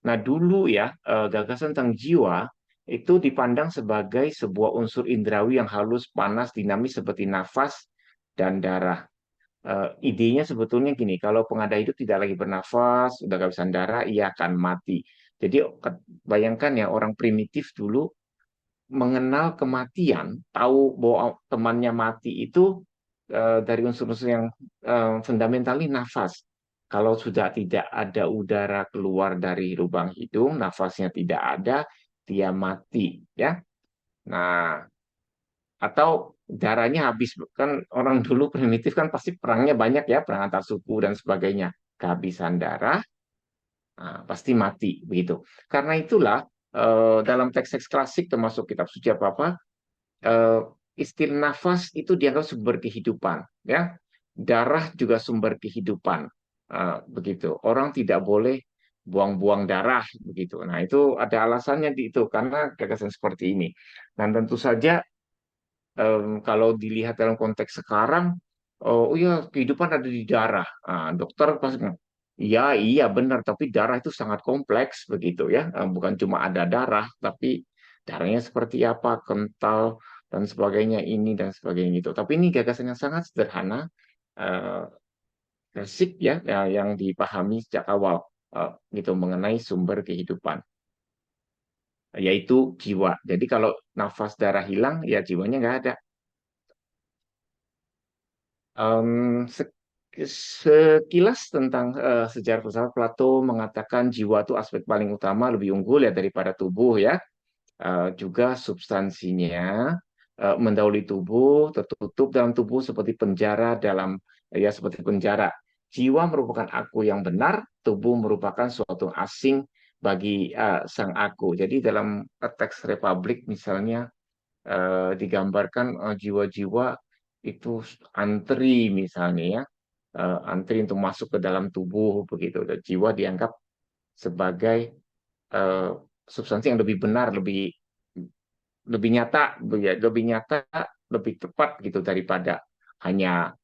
Nah, dulu ya gagasan tentang jiwa itu dipandang sebagai sebuah unsur indrawi yang halus, panas, dinamis seperti nafas dan darah. Idenya sebetulnya gini, kalau pengada hidup tidak lagi bernafas, udah kehabisan darah, ia akan mati. Jadi bayangkan ya orang primitif dulu mengenal kematian, tahu bahwa temannya mati itu dari unsur-unsur yang fundamental ini nafas. Kalau sudah tidak ada udara keluar dari lubang hidung, nafasnya tidak ada, dia mati, ya. Nah, atau darahnya habis, kan orang dulu primitif kan pasti perangnya banyak ya, perang antar suku dan sebagainya. Kehabisan darah, pasti mati begitu. Karena itulah dalam teks-teks klasik termasuk kitab suci apa-apa, eh, istilah nafas itu dianggap sumber kehidupan, ya. Darah juga sumber kehidupan, begitu. Orang tidak boleh buang-buang darah begitu. Nah, itu ada alasannya di itu karena gagasan seperti ini. Dan tentu saja kalau dilihat dalam konteks sekarang, oh iya kehidupan ada di darah. Dokter pasti bilang, iya iya benar, tapi darah itu sangat kompleks begitu ya. Bukan cuma ada darah, tapi darahnya seperti apa, kental dan sebagainya ini dan sebagainya gitu. Tapi ini gagasan yang sangat sederhana, eh, basic ya, yang dipahami sejak awal gitu mengenai sumber kehidupan, yaitu jiwa. Jadi kalau nafas darah hilang, ya jiwanya nggak ada. Em, se- Sekilas tentang sejarah filsafat, Plato mengatakan jiwa itu aspek paling utama, lebih unggul ya daripada tubuh ya. Juga substansinya mendahului tubuh, tertutup dalam tubuh seperti penjara dalam ya seperti penjara. Jiwa merupakan aku yang benar, tubuh merupakan suatu asing bagi sang aku. Jadi dalam teks Republik misalnya digambarkan jiwa-jiwa itu antri misalnya ya, antri untuk masuk ke dalam tubuh begitu. Dan jiwa dianggap sebagai eh, substansi yang lebih benar, lebih lebih nyata, lebih nyata, lebih tepat gitu daripada hanya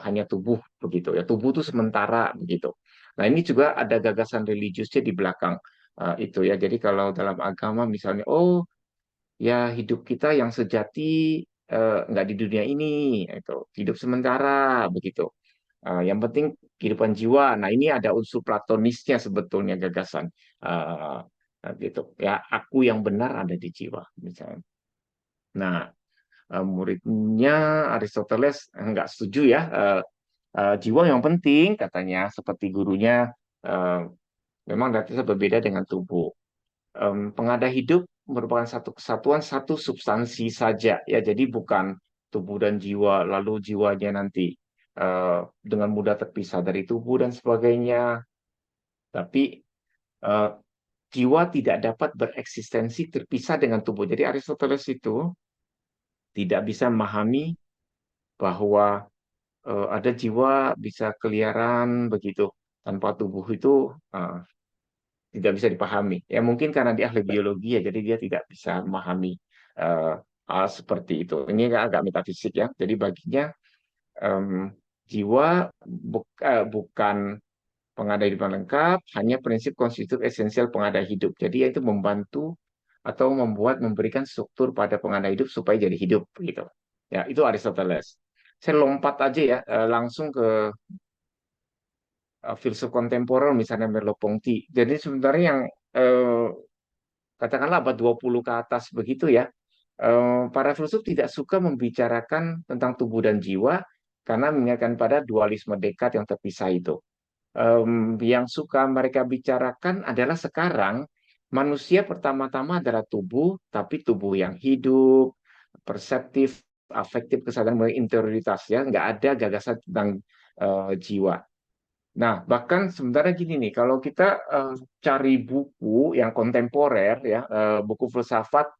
hanya tubuh begitu ya. Tubuh itu sementara begitu. Nah, ini juga ada gagasan religiusnya di belakang itu ya. Jadi kalau dalam agama misalnya, oh ya hidup kita yang sejati nggak di dunia ini, itu hidup sementara begitu. Yang penting kehidupan jiwa. Nah ini ada unsur platonisnya sebetulnya gagasan eh, gitu. Ya aku yang benar ada di jiwa misalnya. Nah muridnya Aristoteles nggak setuju ya. Jiwa yang penting katanya seperti gurunya eh, memang datanya berbeda dengan tubuh. Pengada hidup merupakan satu kesatuan, satu substansi saja ya. Jadi bukan tubuh dan jiwa, lalu jiwanya nanti dengan mudah terpisah dari tubuh dan sebagainya. Tapi eh, jiwa tidak dapat bereksistensi terpisah dengan tubuh. Jadi Aristoteles itu tidak bisa memahami bahwa ada jiwa bisa keliaran begitu tanpa tubuh itu eh, tidak bisa dipahami. Ya mungkin karena dia ahli biologi ya, jadi dia tidak bisa memahami eh, hal seperti itu. Ini agak metafisik ya. Jadi baginya em, jiwa bukan pengada hidup yang lengkap, hanya prinsip konstitutif esensial pengada hidup. Jadi itu membantu atau memberikan struktur pada pengada hidup supaya jadi hidup gitu. Ya, itu Aristoteles. Saya lompat aja ya langsung ke filsuf kontemporer misalnya Merleau-Ponty. Jadi sebenarnya yang eh, katakanlah abad 20 ke atas begitu ya. Para filsuf tidak suka membicarakan tentang tubuh dan jiwa karena mengingatkan pada dualisme Descartes yang terpisah itu. Yang suka mereka bicarakan adalah sekarang manusia pertama-tama adalah tubuh, tapi tubuh yang hidup, perseptif, afektif, kesadaran, interioritas ya, nggak ada gagasan tentang jiwa. Nah, bahkan sebenarnya gini nih, kalau kita cari buku yang kontemporer ya, buku filsafat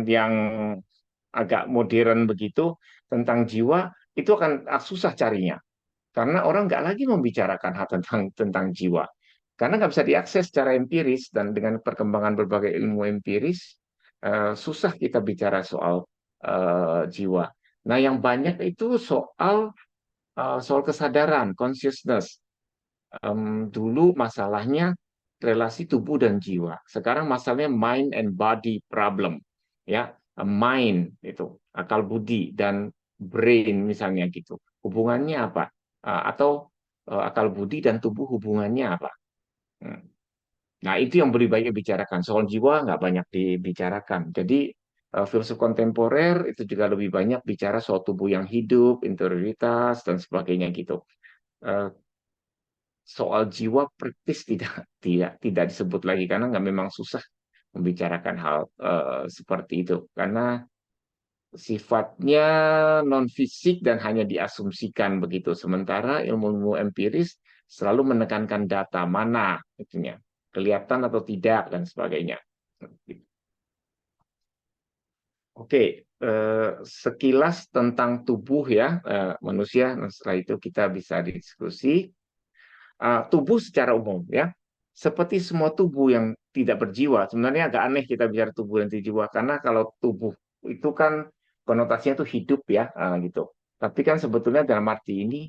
yang agak modern begitu tentang jiwa, itu akan susah carinya karena orang nggak lagi membicarakan hal tentang jiwa karena nggak bisa diakses secara empiris dan dengan perkembangan berbagai ilmu empiris susah kita bicara soal jiwa. Nah, yang banyak itu soal kesadaran, consciousness. Dulu masalahnya relasi tubuh dan jiwa. Sekarang masalahnya mind and body problem. Ya, mind itu akal budi dan brain misalnya gitu. Hubungannya apa? Atau akal budi dan tubuh hubungannya apa? Hmm. Nah, itu yang lebih banyak dibicarakan. Soal jiwa nggak banyak dibicarakan. Jadi, filsuf kontemporer itu juga lebih banyak bicara soal tubuh yang hidup, interioritas, dan sebagainya gitu. eh, soal jiwa praktis tidak disebut lagi karena nggak memang susah membicarakan hal seperti itu karena sifatnya non fisik dan hanya diasumsikan begitu. Sementara ilmu-ilmu empiris selalu menekankan data mana itunya, kelihatan atau tidak dan sebagainya. Oke, sekilas tentang tubuh ya manusia. Nah, setelah itu kita bisa diskusi. Tubuh secara umum ya, seperti semua tubuh yang tidak berjiwa. Sebenarnya agak aneh kita bicara tubuh yang tidak berjiwa karena kalau tubuh itu kan konotasinya itu hidup ya gitu. Tapi kan sebetulnya dalam arti ini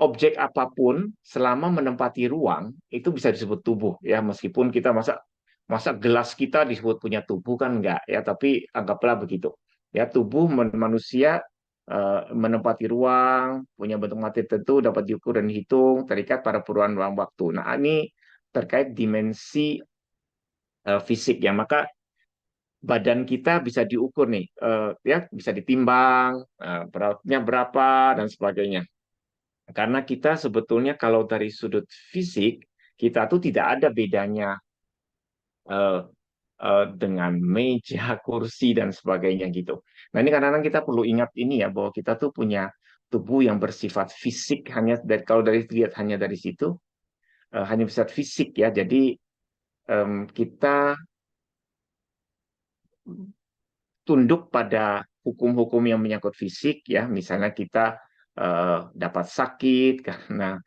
objek apapun selama menempati ruang itu bisa disebut tubuh ya, meskipun kita masa masa gelas kita disebut punya tubuh kan enggak ya, tapi anggaplah begitu ya. Tubuh manusia menempati ruang, punya bentuk materi tertentu, dapat diukur dan dihitung, terikat pada perubahan ruang waktu. Nah, ini terkait dimensi fisik ya. Maka badan kita bisa diukur nih, ya bisa ditimbang, beratnya berapa dan sebagainya. Karena kita sebetulnya kalau dari sudut fisik, kita tuh tidak ada bedanya eh, dengan meja, kursi, dan sebagainya gitu. Nah ini kadang-kadang kita perlu ingat ini ya, bahwa kita tuh punya tubuh yang bersifat fisik, hanya dari kalau dari lihat hanya dari situ, hanya bersifat fisik ya. Jadi kita tunduk pada hukum-hukum yang menyangkut fisik ya, misalnya kita dapat sakit karena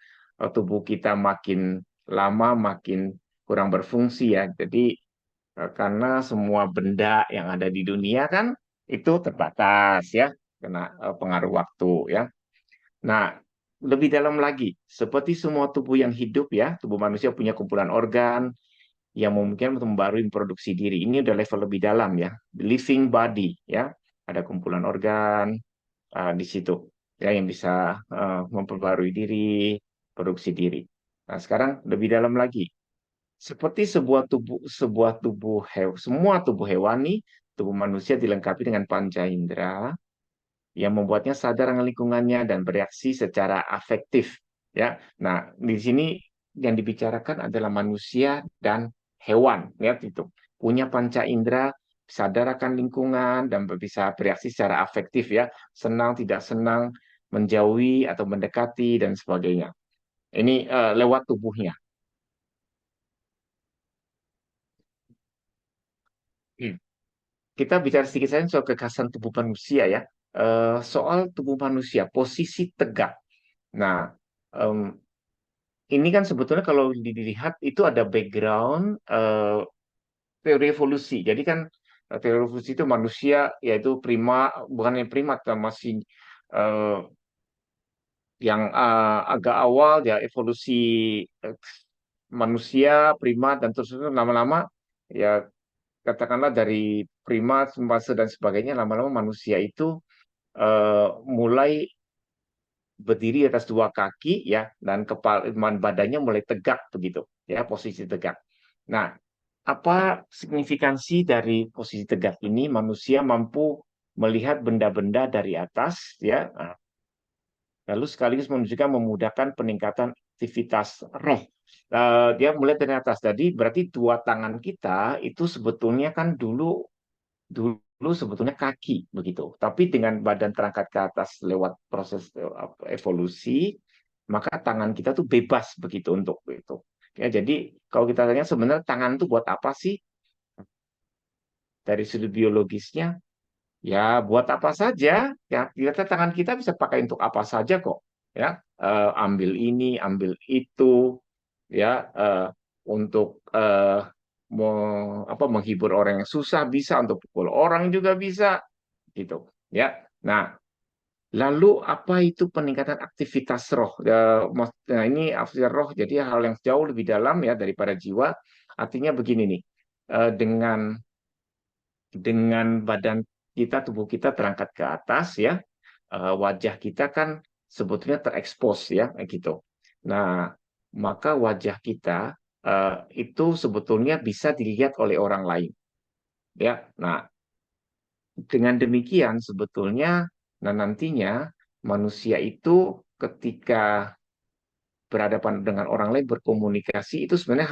tubuh kita makin lama makin kurang berfungsi ya. Jadi karena semua benda yang ada di dunia kan itu terbatas ya, kena pengaruh waktu ya. Nah, lebih dalam lagi, seperti semua tubuh yang hidup ya, tubuh manusia punya kumpulan organ yang memungkinkan untuk membarui produksi diri. Ini udah level lebih dalam ya, living body ya, ada kumpulan organ di situ ya yang bisa memperbarui diri, produksi diri. Nah, sekarang lebih dalam lagi. Seperti semua tubuh hewani, tubuh manusia dilengkapi dengan panca indera yang membuatnya sadar dengan lingkungannya dan bereaksi secara afektif. Ya, nah di sini yang dibicarakan adalah manusia dan hewan. Lihat itu punya panca indera, sadar akan lingkungan dan bisa bereaksi secara afektif ya, senang tidak senang, menjauhi atau mendekati dan sebagainya. Ini lewat tubuhnya. Hmm. Kita bicara sedikit saja soal kekhasan tubuh manusia ya. Soal tubuh manusia, posisi tegak. Nah, em, ini kan sebetulnya kalau dilihat itu ada background teori evolusi. Jadi kan teori evolusi itu manusia yaitu bukan yang primat, masih eh, yang agak awal ya evolusi eh, manusia, primat dan terus lama-lama ya katakanlah dari primat, simpanse dan sebagainya lama-lama manusia itu mulai berdiri atas dua kaki ya dan kepala badannya mulai tegak begitu ya, posisi tegak. Nah, apa signifikansi dari posisi tegak ini? Manusia mampu melihat benda-benda dari atas ya. Nah, lalu sekaligus menunjukkan memudahkan peningkatan aktivitas roh. Dia mulai dari atas. Jadi berarti dua tangan kita itu sebetulnya kan dulu sebetulnya kaki begitu. Tapi dengan badan terangkat ke atas lewat proses evolusi, maka tangan kita tuh bebas begitu untuk itu. Ya, jadi kalau kita tanya sebenarnya tangan tuh buat apa sih? Dari sudut biologisnya, ya buat apa saja. Ya, ternyata tangan kita bisa pakai untuk apa saja kok. Ya, ambil ini, ambil itu, ya, untuk menghibur orang yang susah bisa, untuk pukul orang juga bisa gitu ya. Nah, lalu apa itu peningkatan aktivitas roh? Nah, ini aktivitas roh jadi hal yang jauh lebih dalam ya daripada jiwa. Artinya begini nih, dengan badan kita, tubuh kita terangkat ke atas ya, wajah kita kan sebetulnya terekspos ya gitu. Nah, maka wajah kita itu sebetulnya bisa dilihat oleh orang lain ya. Nah, dengan demikian sebetulnya nah nantinya manusia itu ketika berhadapan dengan orang lain berkomunikasi itu sebenarnya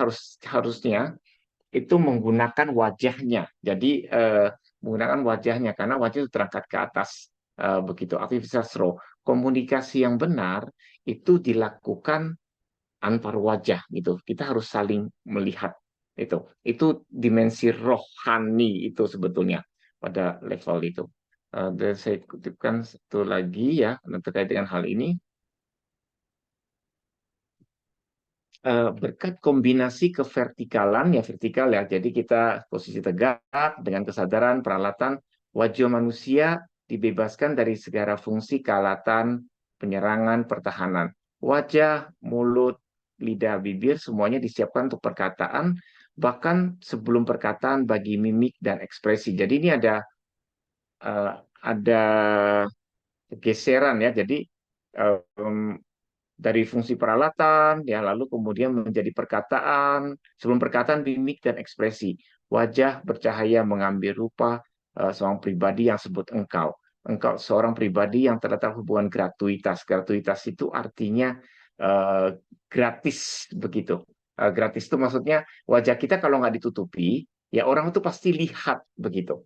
harusnya itu menggunakan wajahnya. Jadi menggunakan wajahnya karena wajah itu terangkat ke atas begitu. Aktivitas roh. Komunikasi yang benar itu dilakukan antar wajah gitu. Kita harus saling melihat itu. Itu dimensi rohani itu sebetulnya pada level itu. Dan saya kutipkan satu lagi ya terkait dengan hal ini. Berkat kombinasi kevertikalan ya vertikal ya. Jadi kita posisi tegak dengan kesadaran peralatan wajah manusia dibebaskan dari segala fungsi kealatan, penyerangan, pertahanan. Wajah, mulut, lidah, bibir semuanya disiapkan untuk perkataan, bahkan sebelum perkataan bagi mimik dan ekspresi. Jadi ini ada geseran ya. Jadi dari fungsi peralatan, ya lalu kemudian menjadi perkataan, sebelum perkataan mimik dan ekspresi. Wajah bercahaya mengambil rupa seorang pribadi yang sebut engkau. Engkau seorang pribadi yang terletak hubungan gratuitas. Gratuitas itu artinya uh, gratis begitu. Gratis itu maksudnya wajah kita kalau nggak ditutupi, ya orang itu pasti lihat begitu.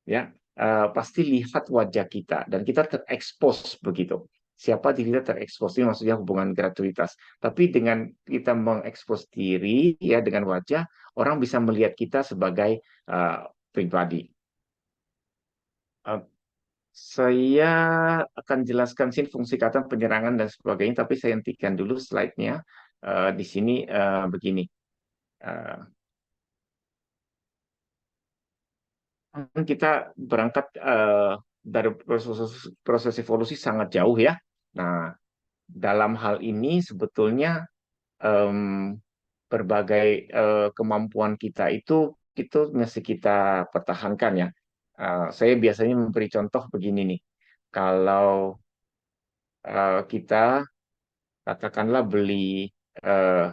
Ya, pasti lihat wajah kita dan kita terekspos begitu. Siapa diri kita terekspos ini maksudnya hubungan gratuitas. Tapi dengan kita mengekspos diri ya dengan wajah, orang bisa melihat kita sebagai pribadi. Uh, saya akan jelaskan sini fungsi kata penyerangan dan sebagainya, tapi saya hentikan dulu slide-nya. Di sini begini. Uh, kita berangkat dari proses evolusi sangat jauh ya. Nah, dalam hal ini sebetulnya em, berbagai kemampuan kita itu mesti kita pertahankan ya. Saya biasanya memberi contoh begini nih. Kalau kita katakanlah beli eh,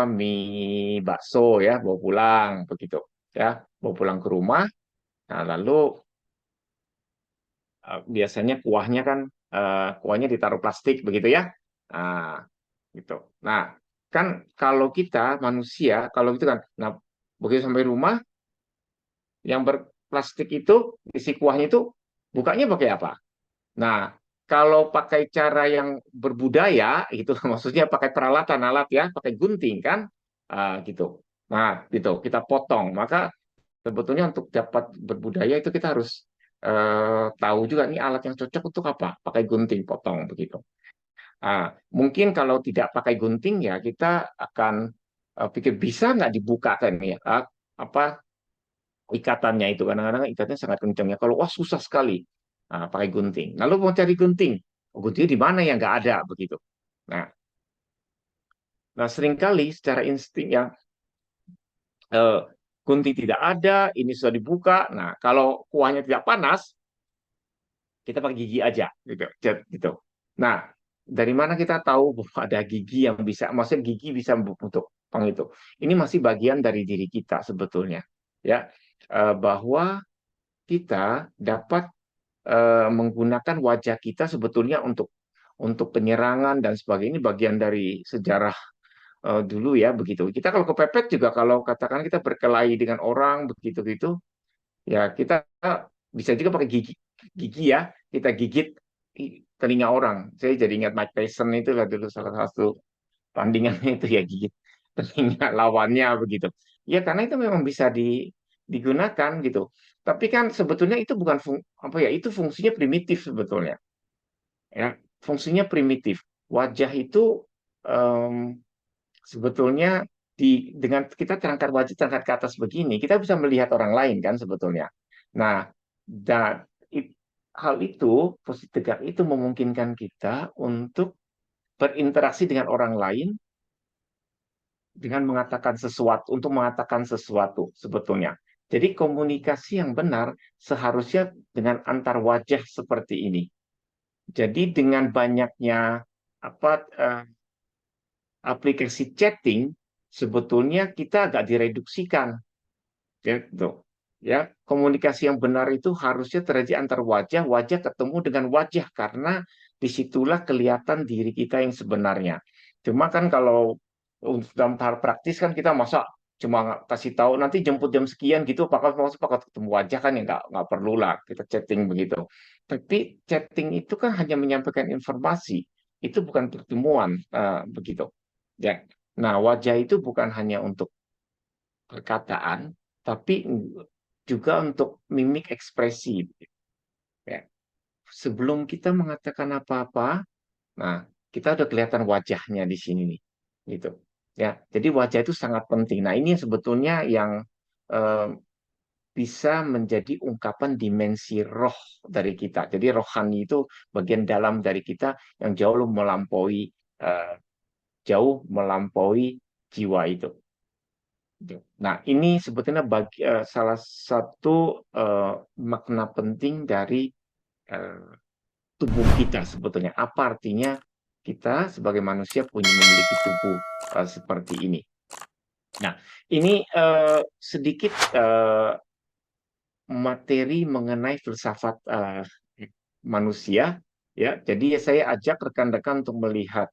mie bakso ya, bawa pulang begitu ya, bawa pulang ke rumah. Nah, lalu biasanya kuahnya ditaruh plastik begitu ya. Nah, gitu. Nah, kan kalau kita manusia kalau gitu kan, nah begitu sampai rumah yang berplastik itu isi kuahnya itu bukanya pakai apa? Nah, kalau pakai cara yang berbudaya itu maksudnya pakai peralatan alat ya, pakai gunting kan, gitu. Nah, gitu kita potong. Maka sebetulnya untuk dapat berbudaya itu kita harus tahu juga nih alat yang cocok untuk apa, pakai gunting potong begitu. Mungkin kalau tidak pakai gunting ya kita akan pikir bisa nggak dibuka kan ya apa ikatannya itu kadang-kadang ikatnya sangat kencang ya. Kalau wah susah sekali pakai gunting. Lalu mau cari gunting, oh, guntingnya di mana ya nggak ada begitu. Nah, nah seringkali secara insting ya eh, gunting tidak ada, ini sudah dibuka. Nah, kalau kuahnya tidak panas, kita pakai gigi aja gitu. Gitu. Nah, dari mana kita tahu bahwa ada gigi yang bisa, maksudnya gigi bisa untuk pang itu. Ini masih bagian dari diri kita sebetulnya, ya, bahwa kita dapat menggunakan wajah kita sebetulnya untuk penyerangan dan sebagainya. Ini bagian dari sejarah dulu ya begitu. Kita kalau kepepet juga kalau katakan kita berkelahi dengan orang begitu gitu, ya kita bisa juga pakai gigi gigi ya kita gigit telinga orang. Saya jadi ingat Mike Tyson itu lah dulu salah satu tandingannya itu ya gigit telinga lawannya begitu. Ya karena itu memang bisa digunakan gitu. Tapi kan sebetulnya itu bukan apa ya itu fungsinya primitif sebetulnya. Ya fungsinya primitif. Wajah itu em, sebetulnya dengan kita terangkat wajah terangkat ke atas begini, kita bisa melihat orang lain kan sebetulnya. Nah, dan hal itu, posisi tegak itu memungkinkan kita untuk berinteraksi dengan orang lain dengan mengatakan sesuatu, untuk mengatakan sesuatu sebetulnya. Jadi komunikasi yang benar seharusnya dengan antar wajah seperti ini. Jadi dengan banyaknya apa aplikasi chatting, sebetulnya kita agak direduksikan, ya, gitu. Ya, komunikasi yang benar itu harusnya terjadi antar wajah, wajah ketemu dengan wajah karena disitulah kelihatan diri kita yang sebenarnya. Cuma kan kalau untuk dalam tahap praktis kan kita masa cuma kasih tahu nanti jemput jam sekian gitu, pakai ketemu wajah kan ya nggak perlu lah kita chatting begitu. Tapi chatting itu kan hanya menyampaikan informasi, itu bukan pertemuan begitu. Ya. Nah, wajah itu bukan hanya untuk perkataan, tapi juga untuk mimik ekspresi. Ya. Sebelum kita mengatakan apa-apa, nah kita udah kelihatan wajahnya di sini nih, gitu. Ya, jadi wajah itu sangat penting. Nah, ini sebetulnya yang eh, bisa menjadi ungkapan dimensi roh dari kita. Jadi rohani itu bagian dalam dari kita yang eh, jauh melampaui jiwa itu. Nah, ini sebetulnya salah satu makna penting dari eh, tubuh kita sebetulnya. Apa artinya kita sebagai manusia punya memiliki tubuh seperti ini. Nah, ini sedikit materi mengenai filsafat manusia, ya. Jadi saya ajak rekan-rekan untuk melihat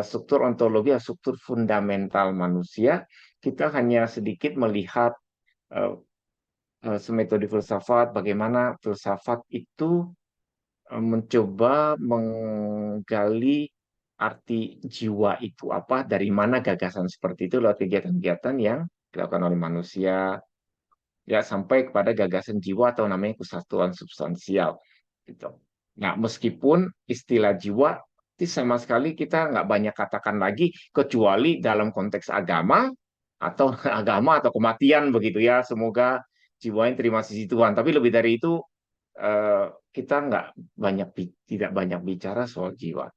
struktur ontologi atau struktur fundamental manusia. Kita hanya sedikit melihat eh, metode filsafat, bagaimana filsafat itu mencoba menggali arti jiwa itu apa, dari mana gagasan seperti itu lewat kegiatan-kegiatan yang dilakukan oleh manusia, ya sampai kepada gagasan jiwa atau namanya kesatuan substansial gitu. Nah, meskipun istilah jiwa itu sama sekali kita nggak banyak katakan lagi kecuali dalam konteks agama atau agama atau kematian begitu ya. Semoga jiwanya terima sisi Tuhan. Tapi lebih dari itu kita nggak tidak banyak bicara soal jiwa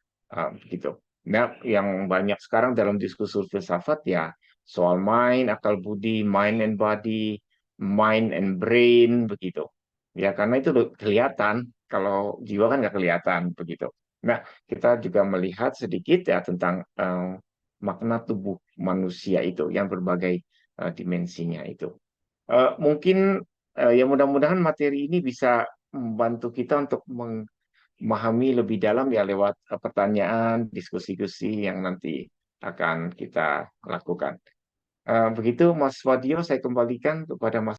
gitu. Nah, yang banyak sekarang dalam diskursus filsafat ya soal mind, akal budi, mind and body, mind and brain begitu. Ya karena itu kelihatan, kalau jiwa kan nggak kelihatan begitu. Nah, kita juga melihat sedikit ya tentang makna tubuh manusia itu yang berbagai dimensinya itu. Mungkin ya mudah-mudahan materi ini bisa membantu kita untuk memahami lebih dalam ya lewat pertanyaan, diskusi-diskusi yang nanti akan kita lakukan. Begitu Mas Wadio, saya kembalikan kepada Mas